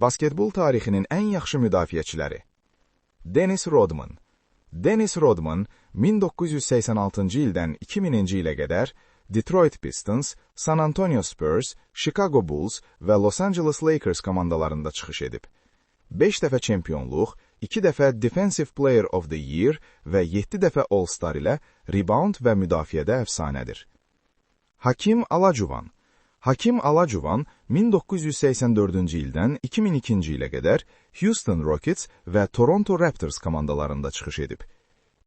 Basketbol tarixinin ən yaxşı müdafiəçiləri. Dennis Rodman. Dennis Rodman 1986-cı ildən 2000-ci ilə qədər Detroit Pistons, San Antonio Spurs, Chicago Bulls və Los Angeles Lakers komandalarında çıxış edib. 5 dəfə çempionluq, 2 dəfə Defensive Player of the Year və 7 dəfə All-Star ilə rebound və müdafiədə əfsanədir. Hakim Olajuwon. Hakim Olajuwon 1984-cü ildən 2002-ci ilə qədər Houston Rockets və Toronto Raptors komandalarında çıxış edib.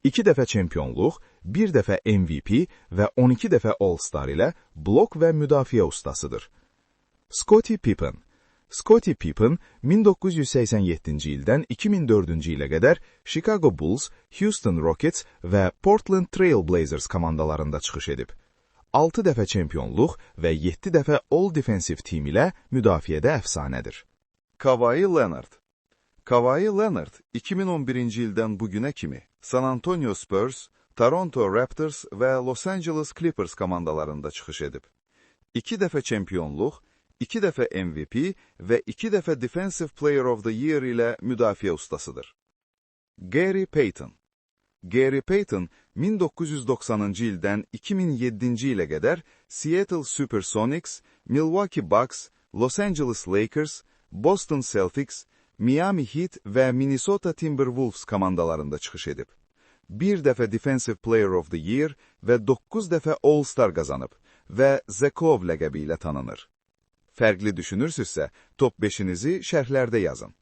2 dəfə çempionluq, 1 dəfə MVP və 12 dəfə All-Star ilə blok və müdafiə ustasıdır. Scottie Pippen. Scottie Pippen 1987-ci ildən 2004-cü ilə qədər Chicago Bulls, Houston Rockets və Portland Trail Blazers komandalarında çıxış edib. 6 dəfə çempionluq və 7 dəfə All-Defensive Team ilə müdafiədə əfsanədir. Kawhi Leonard. Kawhi Leonard 2011-ci ildən bugünə kimi San Antonio Spurs, Toronto Raptors və Los Angeles Clippers komandalarında çıxış edib. 2 dəfə çempionluq, 2 dəfə MVP və 2 dəfə Defensive Player of the Year ilə müdafiə ustasıdır. Gary Payton. Gary Payton 1990-cı ildən 2007-ci ilə qədər Seattle Supersonics, Milwaukee Bucks, Los Angeles Lakers, Boston Celtics, Miami Heat və Minnesota Timberwolves komandalarında çıxış edib. 1 dəfə Defensive Player of the Year və 9 dəfə All-Star qazanıb və The Cove ləqəbi ilə tanınır. Fərqli düşünürsünüzsə, top 5-inizi şərhlərdə yazın.